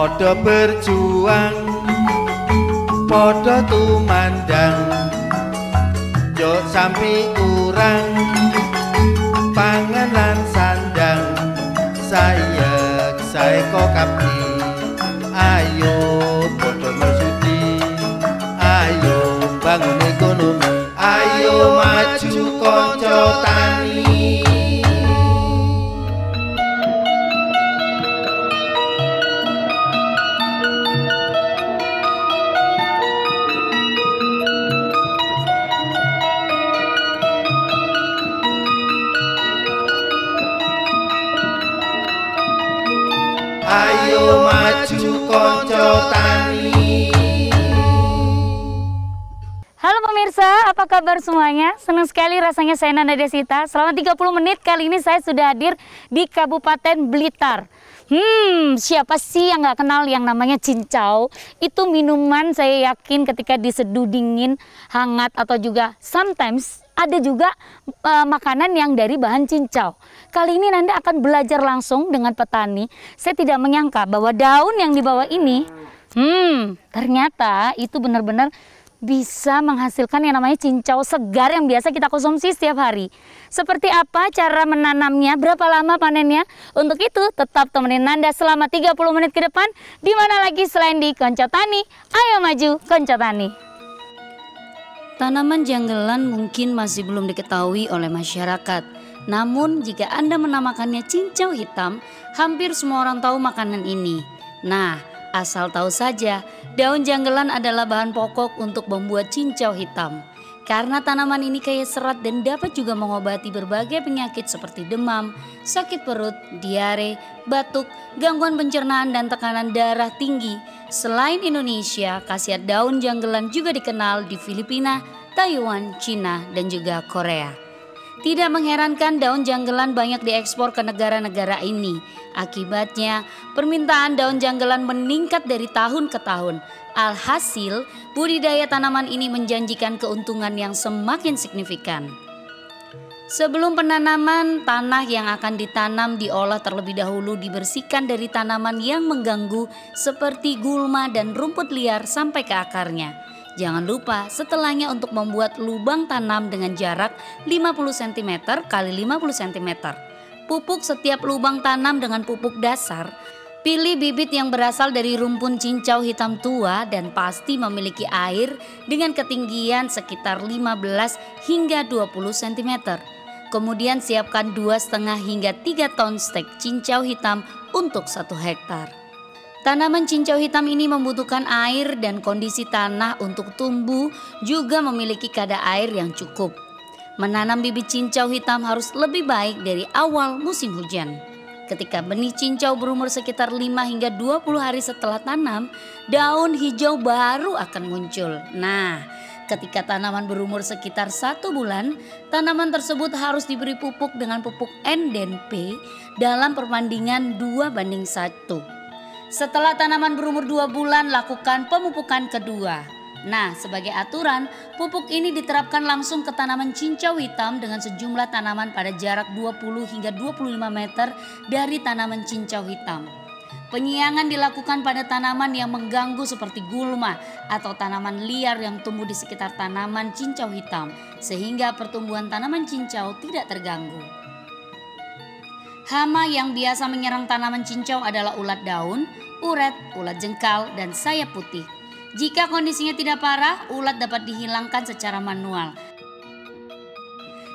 podo berjuang, podo tumandang, jok sampai kurang panganan sandang. Saya kok kapti, ayo podo bersudi, ayo bangun ekonomi, ayo maju konco tani. Ayo maju konco tani. Halo pemirsa, apa kabar semuanya? Senang sekali rasanya saya Nanda Desita. Selama 30 menit kali ini saya sudah hadir di Kabupaten Blitar. Siapa sih yang nggak kenal yang namanya cincau? Itu minuman saya yakin ketika diseduh dingin, hangat atau juga sometimes ada juga makanan yang dari bahan cincau. Kali ini Nanda akan belajar langsung dengan petani. Saya tidak menyangka bahwa daun yang dibawa ini, ternyata itu benar-benar bisa menghasilkan yang namanya cincau segar yang biasa kita konsumsi setiap hari. Seperti apa cara menanamnya, berapa lama panennya? Untuk itu tetap temenin Nanda selama 30 menit ke depan. Di mana lagi selain di Konco Tani? Ayo maju Konco Tani. Tanaman janggelan mungkin masih belum diketahui oleh masyarakat. Namun jika Anda menamakannya cincau hitam, hampir semua orang tahu makanan ini. Nah, asal tahu saja, daun janggelan adalah bahan pokok untuk membuat cincau hitam. Karena tanaman ini kaya serat dan dapat juga mengobati berbagai penyakit seperti demam, sakit perut, diare, batuk, gangguan pencernaan dan tekanan darah tinggi. Selain Indonesia, khasiat daun janggelan juga dikenal di Filipina, Taiwan, Cina, dan juga Korea. Tidak mengherankan daun janggelan banyak diekspor ke negara-negara ini. Akibatnya, permintaan daun janggelan meningkat dari tahun ke tahun. Alhasil, budidaya tanaman ini menjanjikan keuntungan yang semakin signifikan. Sebelum penanaman, tanah yang akan ditanam diolah terlebih dahulu, dibersihkan dari tanaman yang mengganggu seperti gulma dan rumput liar sampai ke akarnya. Jangan lupa setelahnya untuk membuat lubang tanam dengan jarak 50 cm x 50 cm. Pupuk setiap lubang tanam dengan pupuk dasar. Pilih bibit yang berasal dari rumpun cincau hitam tua dan pasti memiliki air dengan ketinggian sekitar 15 hingga 20 cm. Kemudian siapkan 2,5 hingga 3 ton stek cincau hitam untuk 1 hektar. Tanaman cincau hitam ini membutuhkan air dan kondisi tanah untuk tumbuh juga memiliki kadar air yang cukup. Menanam bibit cincau hitam harus lebih baik dari awal musim hujan. Ketika benih cincau berumur sekitar 5 hingga 20 hari setelah tanam, daun hijau baru akan muncul. Nah, ketika tanaman berumur sekitar 1 bulan, tanaman tersebut harus diberi pupuk dengan pupuk N dan P dalam perbandingan 2:1. Setelah tanaman berumur 2 bulan, lakukan pemupukan kedua. Nah, sebagai aturan, pupuk ini diterapkan langsung ke tanaman cincau hitam dengan sejumlah tanaman pada jarak 20 hingga 25 meter dari tanaman cincau hitam. Penyiangan dilakukan pada tanaman yang mengganggu seperti gulma atau tanaman liar yang tumbuh di sekitar tanaman cincau hitam, sehingga pertumbuhan tanaman cincau tidak terganggu. Hama yang biasa menyerang tanaman cincau adalah ulat daun, uret, ulat jengkal, dan sayap putih. Jika kondisinya tidak parah, ulat dapat dihilangkan secara manual.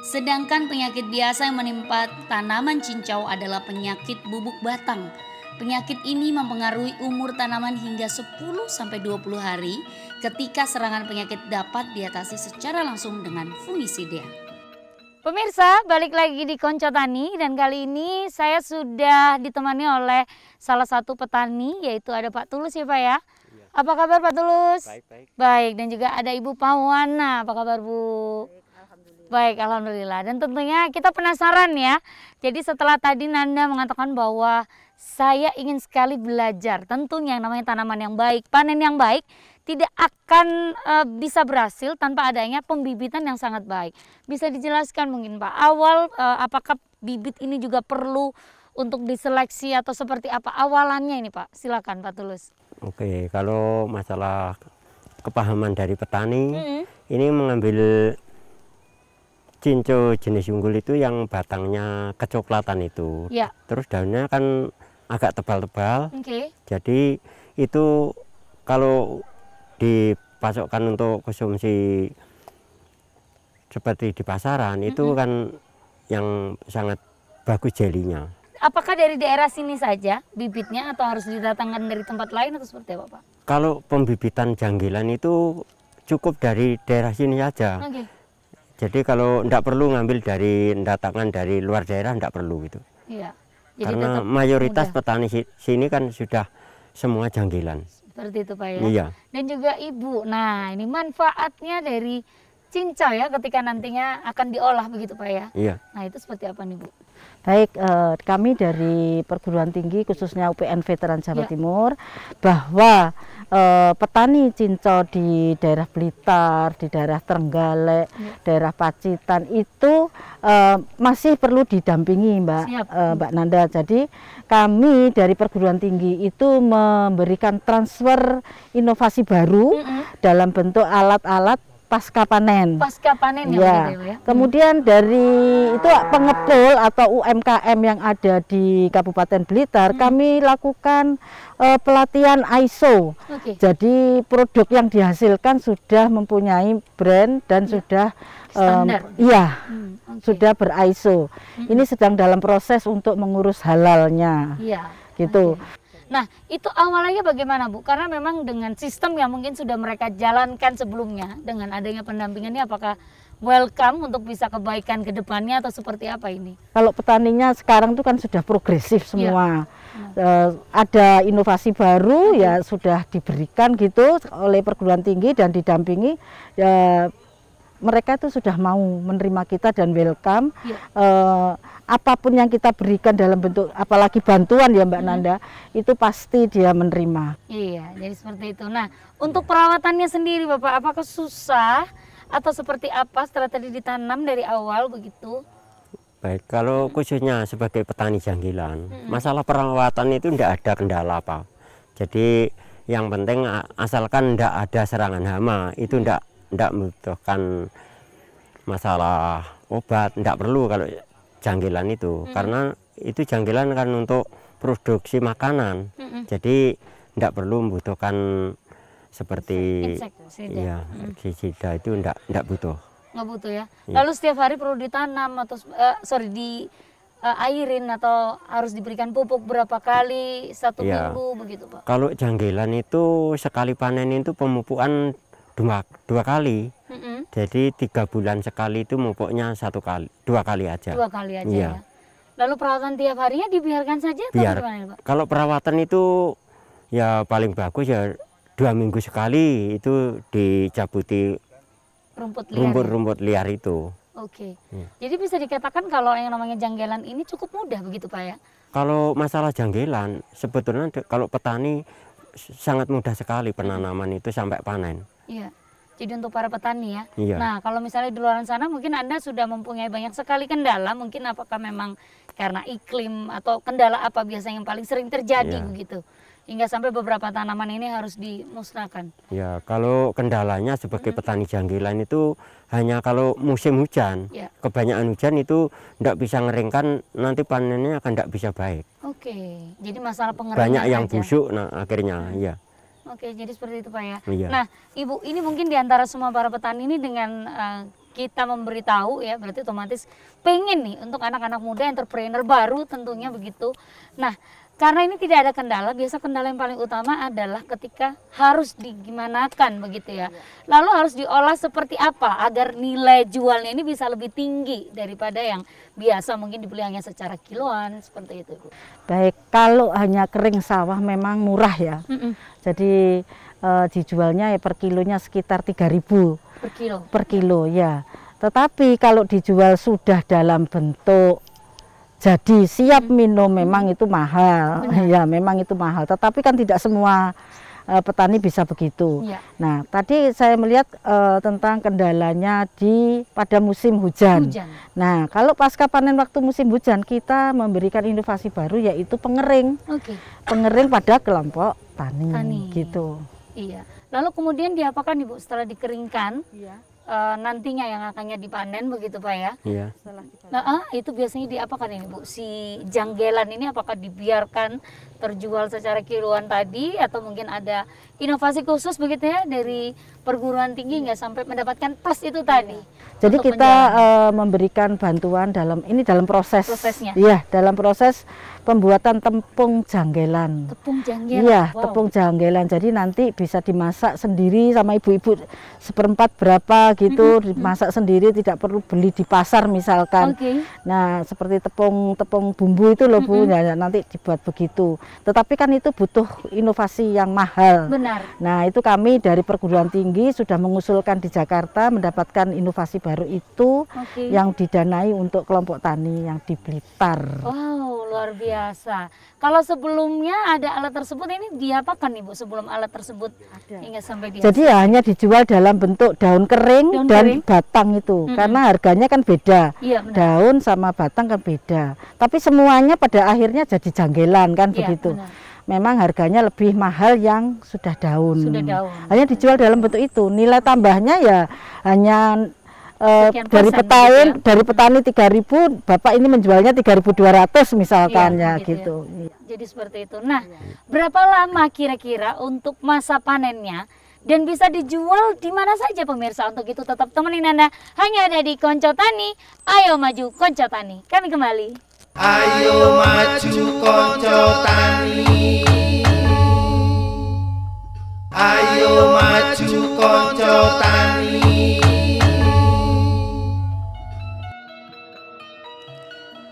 Sedangkan penyakit biasa yang menimpa tanaman cincau adalah penyakit bubuk batang. Penyakit ini mempengaruhi umur tanaman hingga 10-20 hari ketika serangan penyakit dapat diatasi secara langsung dengan fungisida. Pemirsa, balik lagi di Konco Tani dan kali ini saya sudah ditemani oleh salah satu petani, yaitu ada Pak Tulus ya Pak ya. Iya. Apa kabar Pak Tulus? Baik. Baik, dan juga ada Ibu Pawana. Apa kabar Bu? Baik, alhamdulillah. Dan tentunya kita penasaran ya. Jadi setelah tadi Nanda mengatakan bahwa saya ingin sekali belajar, tentunya yang namanya tanaman yang baik, panen yang baik tidak akan bisa berhasil tanpa adanya pembibitan yang sangat baik. Bisa dijelaskan mungkin Pak, awal apakah bibit ini juga perlu untuk diseleksi atau seperti apa awalannya ini Pak? Silakan Pak Tulus. Oke, kalau masalah kepahaman dari petani, ini mengambil cinco jenis unggul itu yang batangnya kecoklatan itu. Ya. Terus daunnya kan agak tebal-tebal. Oke. Jadi itu kalau dipasokkan untuk konsumsi seperti di pasaran itu kan yang sangat bagus jelinya. Apakah dari daerah sini saja bibitnya atau harus didatangkan dari tempat lain atau seperti apa Pak? Kalau pembibitan janggilan itu cukup dari daerah sini saja. Oke. Jadi kalau tidak perlu ngambil datangkan dari luar daerah, tidak perlu gitu. Iya. Jadi karena mayoritas petani sini kan sudah semua janggilan. Seperti itu Pak ya. Iya. Dan juga Ibu. Nah ini manfaatnya dari cincau ya ketika nantinya akan diolah begitu Pak ya. Iya. Nah itu seperti apa nih Bu? Baik, kami dari perguruan tinggi khususnya UPN Veteran Jawa Timur bahwa petani cincau di daerah Blitar, di daerah Trenggalek, daerah Pacitan itu masih perlu didampingi Mbak Nanda. Jadi kami dari perguruan tinggi itu memberikan transfer inovasi baru dalam bentuk alat-alat pasca panen. Pasca panen ya. Ya. Kemudian dari itu pengepul atau UMKM yang ada di Kabupaten Blitar, kami lakukan pelatihan ISO. Jadi produk yang dihasilkan sudah mempunyai brand dan sudah sudah ber-ISO. Ini sedang dalam proses untuk mengurus halalnya. Gitu. Nah, itu awalnya bagaimana Bu? Karena memang dengan sistem yang mungkin sudah mereka jalankan sebelumnya, dengan adanya pendampingan ini apakah welcome untuk bisa kebaikan ke depannya atau seperti apa ini? Kalau petaninya sekarang itu kan sudah progresif semua. Ada inovasi baru ya sudah diberikan gitu oleh perguruan tinggi dan didampingi. Mereka itu sudah mau menerima kita dan welcome. Apapun yang kita berikan dalam bentuk apalagi bantuan ya Mbak Nanda, itu pasti dia menerima. Iya, jadi seperti itu. Nah, untuk perawatannya sendiri Bapak, apakah susah atau seperti apa strategi ditanam dari awal begitu? Baik, kalau khususnya sebagai petani janggilan, masalah perawatan itu tidak ada kendala apa. Jadi yang penting asalkan tidak ada serangan hama, itu tidak membutuhkan masalah obat, tidak perlu kalau janggilan itu, karena itu janggilan kan untuk produksi makanan, jadi tidak perlu membutuhkan seperti herbisida itu tidak butuh. Nggak butuh ya. Lalu setiap hari perlu ditanam atau airin atau harus diberikan pupuk berapa kali satu minggu begitu Pak? Kalau janggilan itu sekali panen itu pemupukan dua kali. Jadi 3 bulan sekali itu mupuknya 2 kali aja. 2 kali aja ya. Lalu perawatan tiap harinya dibiarkan saja atau gimana Pak? Kalau perawatan itu ya paling bagus ya 2 minggu sekali itu dicabuti rumput liar itu. Oke. Jadi bisa dikatakan kalau yang namanya janggilan ini cukup mudah begitu Pak ya? Kalau masalah janggilan sebetulnya kalau petani sangat mudah sekali penanaman itu sampai panen. Iya. Jadi untuk para petani ya. Iya. Nah kalau misalnya di luar sana mungkin Anda sudah mempunyai banyak sekali kendala. Mungkin apakah memang karena iklim atau kendala apa biasanya yang paling sering terjadi begitu. Hingga sampai beberapa tanaman ini harus dimusnahkan. Ya kalau kendalanya sebagai petani janggilan itu hanya kalau musim hujan. Kebanyakan hujan itu tidak bisa ngeringkan, nanti panennya akan tidak bisa baik. Oke, jadi masalah pengeringan banyak yang aja. busuk akhirnya Oke, jadi seperti itu Pak ya. Iya. Nah, Ibu, ini mungkin diantara semua para petani ini dengan kita memberitahu ya, berarti otomatis pengen nih untuk anak-anak muda entrepreneur baru tentunya begitu. Nah, karena ini tidak ada kendala, biasa kendala yang paling utama adalah ketika harus digimanakan begitu ya. Lalu harus diolah seperti apa agar nilai jualnya ini bisa lebih tinggi daripada yang biasa mungkin dibeli hanya secara kiloan seperti itu. Baik, kalau hanya kering sawah memang murah ya. Jadi dijualnya ya per kilonya sekitar 3.000 per kilo ya. Tetapi kalau dijual sudah dalam bentuk jadi siap minum memang itu mahal. Ya memang itu mahal. Tetapi kan tidak semua petani bisa begitu. Ya. Nah, tadi saya melihat tentang kendalanya pada musim hujan. Nah, kalau pasca panen waktu musim hujan kita memberikan inovasi baru yaitu pengering. Pengering pada kelompok tani. Gitu. Iya. Lalu kemudian diapakan Ibu setelah dikeringkan? Nantinya yang akannya dipanen begitu Pak ya? Iya. Nah, itu biasanya diapakan ini Bu? Si janggelan ini apakah dibiarkan terjual secara kiloan tadi atau mungkin ada inovasi khusus begitu ya dari perguruan tinggi nggak sampai mendapatkan tas itu tadi? Jadi kita memberikan bantuan dalam prosesnya. Iya, dalam proses pembuatan tepung janggelan. Tepung janggelan. Iya, tepung janggelan. Jadi nanti bisa dimasak sendiri sama ibu-ibu seperempat berapa gitu, dimasak sendiri, tidak perlu beli di pasar misalkan. Nah, seperti tepung bumbu itu loh Bu, ya, nanti dibuat begitu. Tetapi kan itu butuh inovasi yang mahal. Benar. Nah, itu kami dari perguruan tinggi sudah mengusulkan di Jakarta mendapatkan inovasi baru itu yang didanai untuk kelompok tani yang di Blitar. Wow, luar biasa. Kalau sebelumnya ada alat tersebut, ini diapakan Ibu sebelum alat tersebut hingga sampai dihasilkan? Jadi hanya dijual dalam bentuk daun kering dan batang itu, karena harganya kan beda. Iya, daun sama batang kan beda. Tapi semuanya pada akhirnya jadi janggelan kan begitu. Benar. Memang harganya lebih mahal yang sudah daun. Hanya dijual dalam bentuk itu. Nilai tambahnya ya hanya dari petani 3.000, Bapak ini menjualnya 3.200 misalkan gitu. Jadi seperti itu. Nah, berapa lama kira-kira untuk masa panennya dan bisa dijual di mana saja pemirsa? Untuk itu tetap temenin Anda hanya ada di Konco Tani. Ayo maju Konco Tani. Kami kembali. Ayo maju Konco Tani. Ayo maju Konco Tani.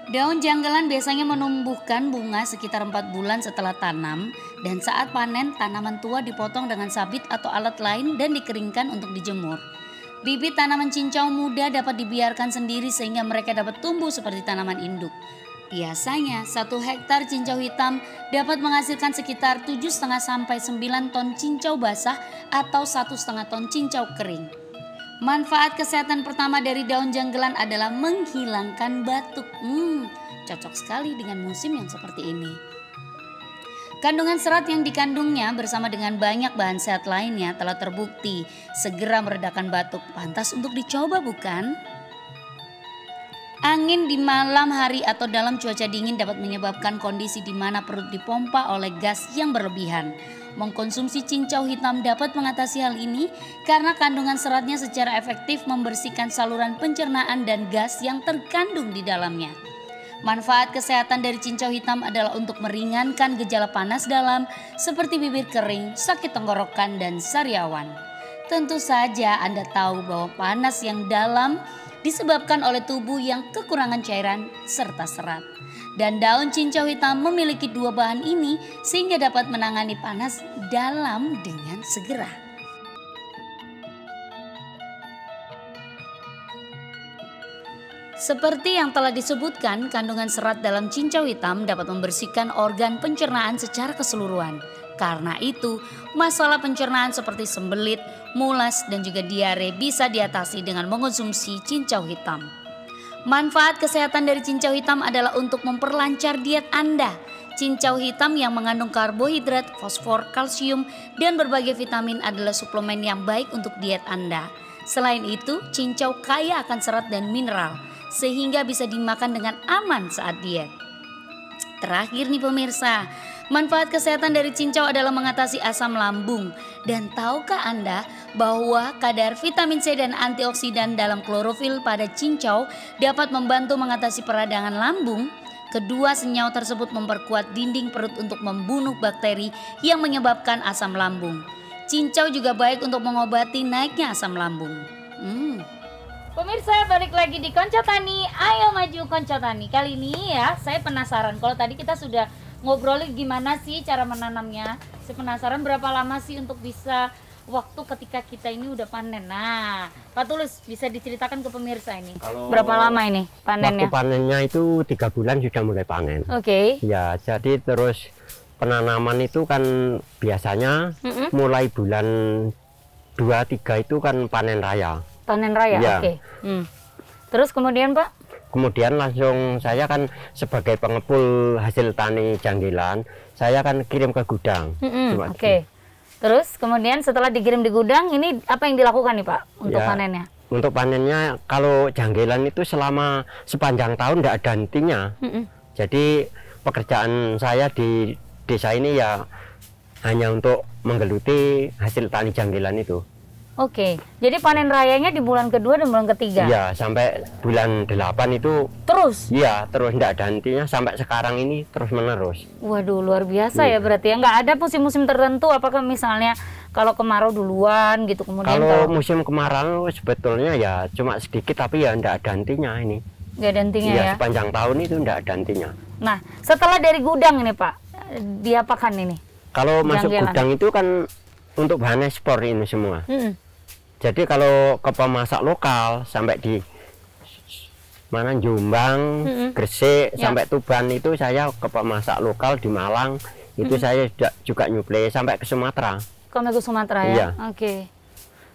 Daun janggelan biasanya menumbuhkan bunga sekitar 4 bulan setelah tanam, dan saat panen tanaman tua dipotong dengan sabit atau alat lain dan dikeringkan untuk dijemur. Bibit tanaman cincau muda dapat dibiarkan sendiri sehingga mereka dapat tumbuh seperti tanaman induk. Biasanya 1 hektar cincau hitam dapat menghasilkan sekitar 7,5 sampai 9 ton cincau basah atau 1,5 ton cincau kering. Manfaat kesehatan pertama dari daun janggelan adalah menghilangkan batuk. Cocok sekali dengan musim yang seperti ini. Kandungan serat yang dikandungnya bersama dengan banyak bahan sehat lainnya telah terbukti segera meredakan batuk. Pantas untuk dicoba bukan? Angin di malam hari atau dalam cuaca dingin dapat menyebabkan kondisi di mana perut dipompa oleh gas yang berlebihan. Mengkonsumsi cincau hitam dapat mengatasi hal ini karena kandungan seratnya secara efektif membersihkan saluran pencernaan dan gas yang terkandung di dalamnya. Manfaat kesehatan dari cincau hitam adalah untuk meringankan gejala panas dalam seperti bibir kering, sakit tenggorokan, dan sariawan. Tentu saja Anda tahu bahwa panas yang dalam disebabkan oleh tubuh yang kekurangan cairan serta serat. Dan daun cincau hitam memiliki 2 bahan ini sehingga dapat menangani panas dalam dengan segera. Seperti yang telah disebutkan, kandungan serat dalam cincau hitam dapat membersihkan organ pencernaan secara keseluruhan. Karena itu, masalah pencernaan seperti sembelit, mulas, dan juga diare bisa diatasi dengan mengonsumsi cincau hitam. Manfaat kesehatan dari cincau hitam adalah untuk memperlancar diet Anda. Cincau hitam yang mengandung karbohidrat, fosfor, kalsium, dan berbagai vitamin adalah suplemen yang baik untuk diet Anda. Selain itu, cincau kaya akan serat dan mineral, sehingga bisa dimakan dengan aman saat diet. Terakhir nih pemirsa, manfaat kesehatan dari cincau adalah mengatasi asam lambung. Dan tahukah Anda bahwa kadar vitamin C dan antioksidan dalam klorofil pada cincau dapat membantu mengatasi peradangan lambung? Kedua senyawa tersebut memperkuat dinding perut untuk membunuh bakteri yang menyebabkan asam lambung. Cincau juga baik untuk mengobati naiknya asam lambung. Pemirsa, balik lagi di Konco Tani. Ayo maju Konco Tani. Kali ini ya, saya penasaran. Kalau tadi kita sudah ngobrolin gimana sih cara menanamnya. Saya penasaran berapa lama sih untuk bisa waktu ketika kita ini udah panen. Nah, Pak Tulus bisa diceritakan ke pemirsa ini. Berapa lama ini panennya? Waktu panennya itu 3 bulan sudah mulai panen. Oke. Ya, jadi terus penanaman itu kan biasanya mulai bulan 2-3 itu kan panen raya. Panen raya, Ya. oke. Terus kemudian Pak? Kemudian langsung saya kan sebagai pengepul hasil tani janggilan, saya kan kirim ke gudang. Cuma Oke. Terus kemudian setelah dikirim di gudang, ini apa yang dilakukan nih Pak untuk Ya. panennya? Untuk panennya, kalau janggilan itu selama sepanjang tahun tidak ada hentinya. Jadi pekerjaan saya di desa ini ya hanya untuk menggeluti hasil tani janggilan itu. Oke, jadi panen rayanya di bulan kedua dan bulan ketiga? Iya, sampai bulan 8 itu. Terus? Iya, terus tidak ada hentinya sampai sekarang ini terus menerus. Waduh, luar biasa ya berarti ya. Nggak ada musim-musim tertentu, apakah misalnya kalau kemarau duluan gitu, kemudian Kalau musim kemarau sebetulnya ya cuma sedikit, tapi ya tidak ada hentinya ini. nggak ada hentinya Iya, ya? sepanjang tahun itu tidak ada hentinya. Nah, setelah dari gudang ini Pak, diapakan ini? Kalau masuk Janggilan. gudang itu kan untuk bahan ekspor ini semua. Jadi kalau ke pemasak lokal sampai di mana Jombang, Gresik, Ya. sampai Tuban itu saya ke pemasak lokal di Malang, itu saya juga nyuplai sampai ke Sumatera. Sampai ke Sumatera ya? Iya. Oke.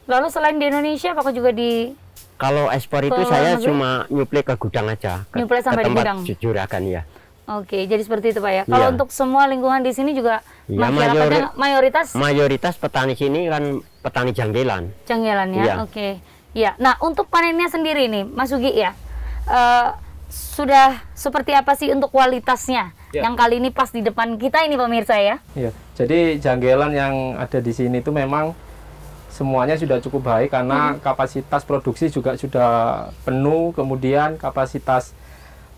Lalu selain di Indonesia, apakah juga di Kalau ekspor itu Ke saya negeri? cuma nyuplai ke gudang aja, Nyuplai sampai di tempat gudang? juragan ya. Oke, jadi seperti itu Pak ya. Kalau Iya. untuk semua lingkungan di sini juga Iya, masyarakatnya mayoritas Mayoritas petani sini kan petani janggilan. janggilan ya. Iya. Oke. Ya. Nah, untuk panennya sendiri nih, Mas Sugi ya. Sudah seperti apa sih untuk kualitasnya? Ya. Yang kali ini pas di depan kita ini pemirsa ya. Iya, jadi janggilan yang ada di sini itu memang semuanya sudah cukup baik karena kapasitas produksi juga sudah penuh, kemudian kapasitas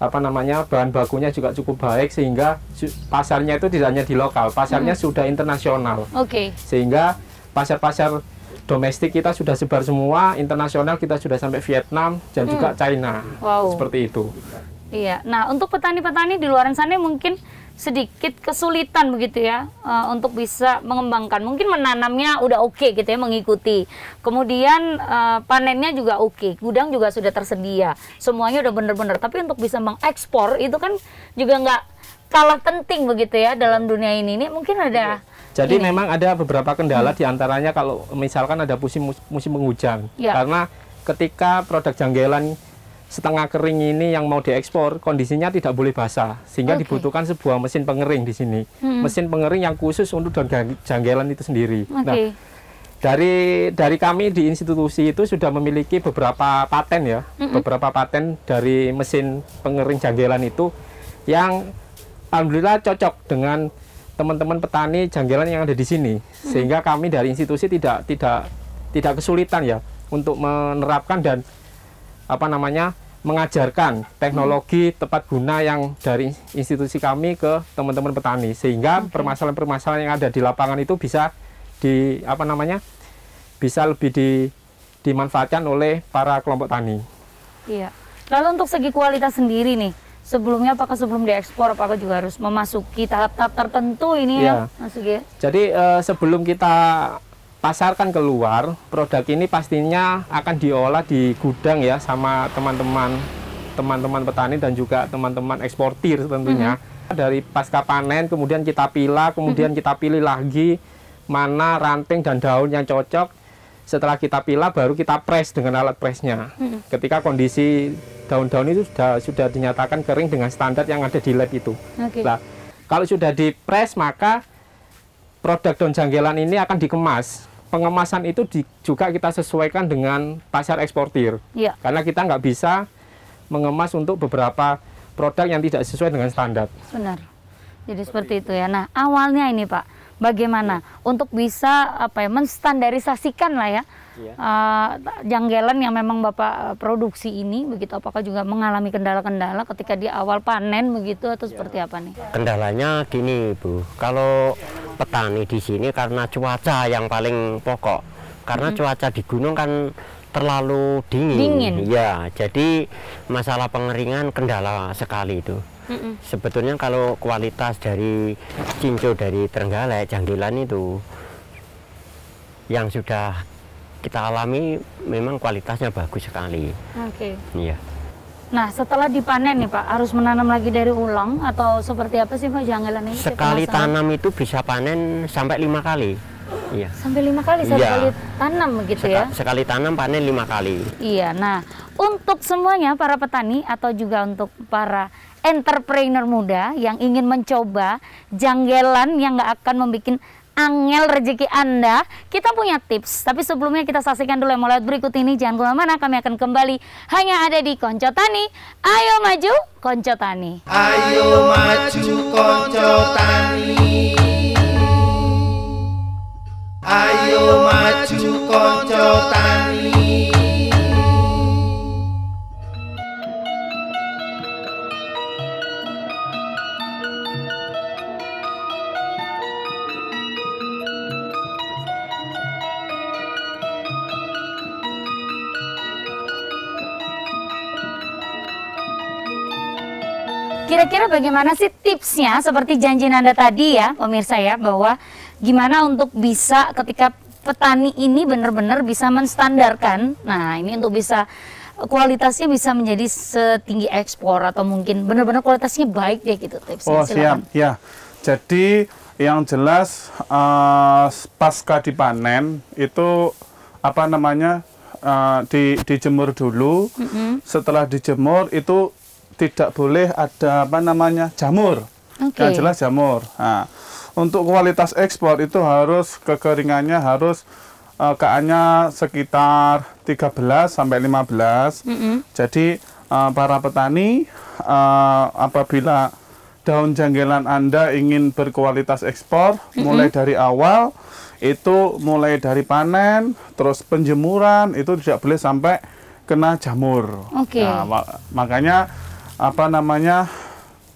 bahan bakunya juga cukup baik sehingga pasarnya itu tidak hanya di lokal, pasarnya sudah internasional. Oke. Sehingga pasar-pasar domestik kita sudah sebar semua, internasional kita sudah sampai Vietnam dan juga China. Wow. Seperti itu. Iya. Nah, untuk petani-petani di luar sana mungkin sedikit kesulitan begitu ya untuk bisa mengembangkan. Mungkin menanamnya udah oke gitu ya, mengikuti. Kemudian panennya juga oke, gudang juga sudah tersedia. Semuanya udah bener-bener. Tapi untuk bisa mengekspor itu kan juga nggak kalah penting begitu ya dalam dunia ini. Ini mungkin ada. Jadi memang ada beberapa kendala diantaranya kalau misalkan ada musim penghujan. Ya. Karena ketika produk janggilan setengah kering ini yang mau diekspor, kondisinya tidak boleh basah. Sehingga Oke. dibutuhkan sebuah mesin pengering di sini. Mesin pengering yang khusus untuk janggilan itu sendiri. Oke. Nah, dari kami di institusi itu sudah memiliki beberapa paten ya. Beberapa paten dari mesin pengering janggilan itu yang alhamdulillah cocok dengan teman-teman petani janggilan yang ada di sini, sehingga kami dari institusi tidak kesulitan ya untuk menerapkan dan mengajarkan teknologi tepat guna yang dari institusi kami ke teman-teman petani, sehingga permasalahan-permasalahan yang ada di lapangan itu bisa bisa lebih dimanfaatkan oleh para kelompok tani. Iya. Lalu untuk segi kualitas sendiri nih, sebelumnya apakah sebelum diekspor apakah juga harus memasuki tahap-tahap tertentu ini ya, Mas Sugi? Jadi sebelum kita pasarkan keluar, produk ini pastinya akan diolah di gudang ya sama teman-teman petani dan juga teman-teman eksportir tentunya. Dari pasca panen kemudian kita pilah, kemudian kita pilih lagi mana ranting dan daun yang cocok. Setelah kita pilah baru kita press dengan alat pressnya. Ketika kondisi daun-daun itu sudah dinyatakan kering dengan standar yang ada di lab itu. Oke. Nah, kalau sudah di-press maka produk daun janggilan ini akan dikemas. Pengemasan itu juga kita sesuaikan dengan pasar eksportir. Iya. Karena kita nggak bisa mengemas untuk beberapa produk yang tidak sesuai dengan standar. Benar. Jadi seperti itu ya. Nah, awalnya ini Pak, bagaimana untuk bisa menstandarisasikan lah ya janggilan yang memang Bapak produksi ini begitu, apakah juga mengalami kendala-kendala ketika di awal panen begitu atau seperti apa nih? Kendalanya gini Bu, kalau petani di sini karena cuaca yang paling pokok, karena cuaca di gunung kan terlalu dingin. Ya, jadi masalah pengeringan kendala sekali itu. Sebetulnya kalau kualitas dari cinco dari Trenggalek janggilan itu yang sudah kita alami memang kualitasnya bagus sekali. Oke. Iya. Nah, setelah dipanen nih Pak, harus menanam lagi dari ulang atau seperti apa sih Pak janggalan ini? Sekali tanam itu bisa panen sampai 5 kali. Iya. Sampai 5 kali satu kali tanam begitu ya? Sekali tanam panen 5 kali. Iya. Nah, untuk semuanya para petani atau juga untuk para entrepreneur muda yang ingin mencoba janggalan yang nggak akan membuat angel rezeki Anda, kita punya tips. Tapi sebelumnya kita saksikan dulu yang mulai berikut ini. Jangan kemana-mana, kami akan kembali hanya ada di Konco Tani. Ayo maju Konco Tani. Ayo maju Konco Tani. Ayo maju Konco Tani. Kira-kira bagaimana sih tipsnya seperti janji Nanda tadi ya pemirsa ya, bahwa gimana untuk bisa ketika petani ini benar-benar bisa menstandarkan, nah ini untuk bisa kualitasnya bisa menjadi setinggi ekspor atau mungkin benar-benar kualitasnya baik deh gitu tipsnya. Oh siap ya, jadi yang jelas pasca dipanen itu apa namanya dijemur dulu. Setelah dijemur itu tidak boleh ada apa namanya jamur. Yang jelas jamur. Nah, untuk kualitas ekspor itu harus kekeringannya harus KA-nya sekitar 13 sampai 15. Jadi para petani apabila daun janggelan Anda ingin berkualitas ekspor, mulai dari awal itu mulai dari panen, terus penjemuran itu tidak boleh sampai kena jamur. Nah, makanya apa namanya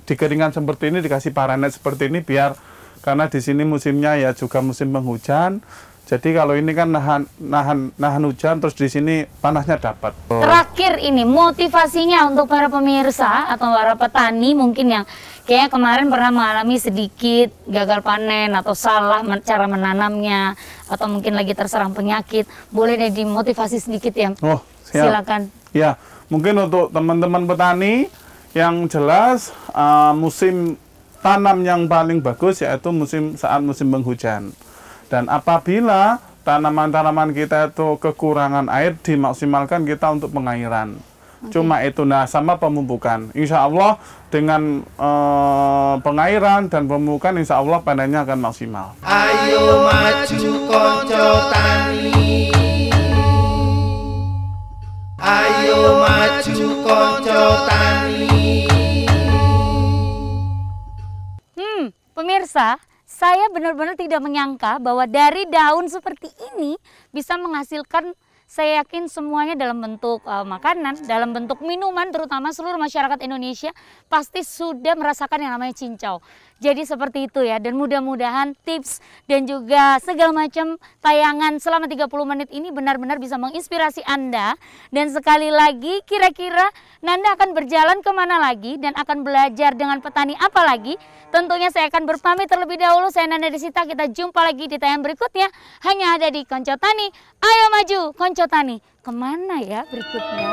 dikeringkan seperti ini, dikasih paranet seperti ini biar karena di sini musimnya ya juga musim penghujan. Jadi kalau ini kan nahan hujan, terus di sini panasnya dapat. Terakhir ini motivasinya untuk para pemirsa atau para petani mungkin yang kayak kemarin pernah mengalami sedikit gagal panen atau salah cara menanamnya atau mungkin lagi terserang penyakit, boleh deh dimotivasi sedikit ya. Oh, siap. Silakan. Ya, mungkin untuk teman-teman petani yang jelas musim tanam yang paling bagus yaitu saat musim penghujan. Dan apabila tanaman-tanaman kita itu kekurangan air, dimaksimalkan kita untuk pengairan. Cuma itu, nah sama pemupukan. Insya Allah dengan pengairan dan pemupukan, insya Allah panennya akan maksimal. Ayo maju Konco Tani. Ayo maju Konco Tani. Pemirsa, saya benar-benar tidak menyangka bahwa dari daun seperti ini bisa menghasilkan, saya yakin semuanya dalam bentuk makanan, dalam bentuk minuman, terutama seluruh masyarakat Indonesia pasti sudah merasakan yang namanya cincau. Jadi seperti itu ya, dan mudah-mudahan tips dan juga segala macam tayangan selama 30 menit ini benar-benar bisa menginspirasi Anda. Dan sekali lagi, kira-kira Nanda akan berjalan kemana lagi dan akan belajar dengan petani apa lagi? Tentunya saya akan berpamit terlebih dahulu. Saya Nanda Desita, kita jumpa lagi di tayangan berikutnya. Hanya ada di Konco Tani. Ayo maju Konco Tani. Kemana ya berikutnya?